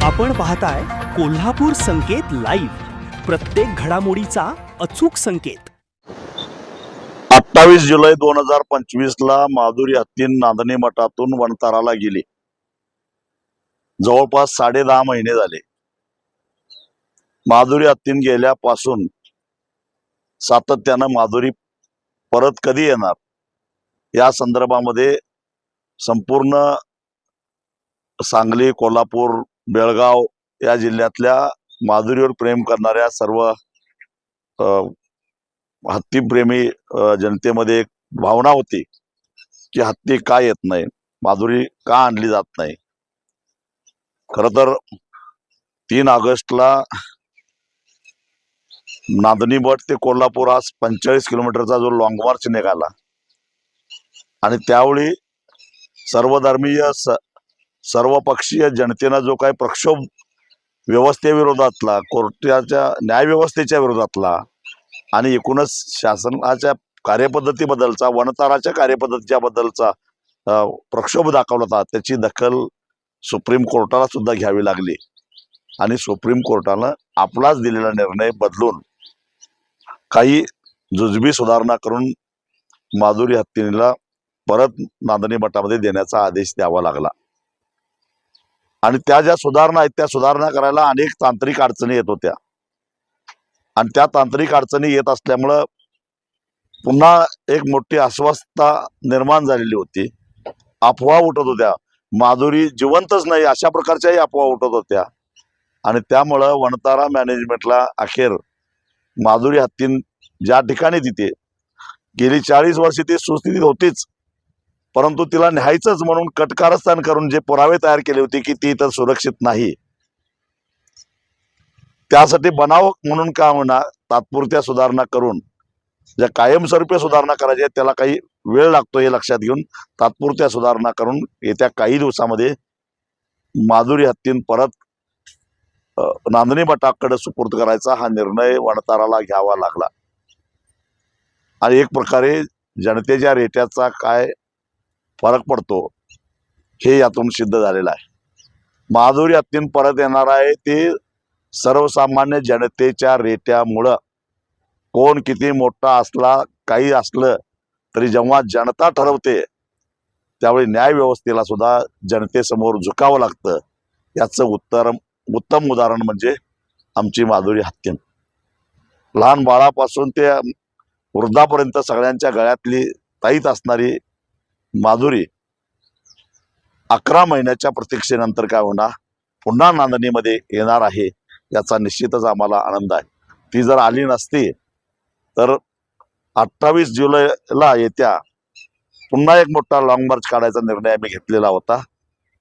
आपण पाहताय कोल्हापूर संकेत लाईव्ह, प्रत्येक घडामोडीचा अचूक संकेत। 28 जुलै 2025 ला माधुरी हत्तीन नांदणी मठातून वणताराला गेली। जवळपास 10.5 महिने झाले। माधुरी हत्तीन गेल्यापासून सातत्यानं माधुरी परत कधी येणार या संदर्भामध्ये संपूर्ण सांगली, कोल्हापूर, बेळगाव या जिल्ह्यातल्या माधुरीवर प्रेम करणाऱ्या सर्व हत्तीप्रेमी जनतेमध्ये एक भावना होती की हत्ती का येत नाही, माधुरी का आणली जात नाही। खरं तर 3 ऑगस्टला नांदणी मठ ते कोल्हापूर हा 45 किलोमीटरचा जो लॉंग मार्च निघाला आणि त्यावेळी सर्वधर्मीय सर्वपक्षीय जनतेनं जो काही प्रक्षोभ व्यवस्थेविरोधातला, कोर्टाच्या न्यायव्यवस्थेच्या विरोधातला आणि एकूणच शासनाच्या कार्यपद्धतीबद्दलचा, वणताराच्या कार्यपद्धतीच्या बद्दलचा प्रक्षोभ दाखवला होता, त्याची दखल सुप्रीम कोर्टाला सुद्धा घ्यावी लागली आणि सुप्रीम कोर्टानं आपलाच दिलेला निर्णय बदलून काही जुजबी सुधारणा करून माधुरी हत्तीला परत नांदणी मठामध्ये देण्याचा आदेश द्यावा लागला। आणि त्या ज्या सुधारणा आहेत त्या सुधारणा करायला अनेक तांत्रिक अडचणी येत होत्या आणि त्या तांत्रिक अडचणी येत असल्यामुळं पुन्हा एक मोठी अस्वस्थता निर्माण झालेली होती। अफवा उठत होत्या, माधुरी जिवंतच नाही अशा प्रकारच्याही अफवा उठत होत्या आणि त्यामुळं वणतारा मॅनेजमेंटला अखेर माधुरी हत्तीन ज्या ठिकाणी तिथे गेली 40 वर्ष ती सुस्थितीत होतीच, परंतु तिला न्यायचंच म्हणून कटकारस्थान करून जे पुरावे तयार केले होते की ती इतर सुरक्षित नाही, त्यासाठी बनाव म्हणून का होणार तात्पुरत्या सुधारणा करून ज्या कायमस्वरूपी सुधारणा करायच्या त्याला काही वेळ लागतो हे लक्षात घेऊन तात्पुरत्या सुधारणा करून येत्या काही दिवसामध्ये माधुरी हत्तीन परत नांदणी मठाकडे सुपूर्द करायचा हा निर्णय वणताराला घ्यावा लागला। आणि एक प्रकारे जनतेच्या रेट्याचा काय फरक पडतो हे यातून सिद्ध झालेलं आहे। माधुरी हत्तीन परत येणार आहे ते सर्वसामान्य जनतेच्या रेट्यामुळं। कोण किती मोठा असला काही असलं तरी जेव्हा जनता ठरवते त्यावेळी न्याय व्यवस्थेला सुद्धा जनतेसमोर झुकावं लागतं। याचं उत्तम उदाहरण म्हणजे आमची माधुरी हत्तीन। लहान बाळापासून ते वृद्धापर्यंत सगळ्यांच्या गळ्यातली ताईत असणारी माधुरी 11 महिन्याच्या प्रतीक्षेनंतर काय होणार पुन्हा नांदणीमध्ये येणार आहे याचा निश्चितच आम्हाला आनंद आहे। ती जर आली नसती तर 28 जुलैला येत्या पुन्हा एक मोठा लॉंग मार्च काढायचा निर्णय आम्ही घेतलेला होता।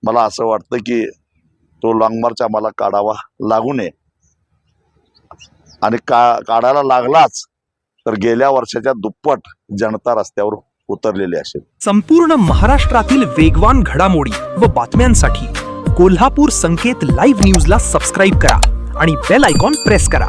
मला असं वाटतं की तो लॉंग मार्च आम्हाला काढावा लागू नये आणि काढायला लागलाच तर गेल्या वर्षाच्या दुप्पट जनता रस्त्यावर उतरलेली असेल। संपूर्ण महाराष्ट्रातील वेगवान घडामोडी व बातम्यांसाठी कोल्हापूर संकेत लाईव्ह न्यूजला सबस्क्राईब करा आणि बेल आयकॉन प्रेस करा।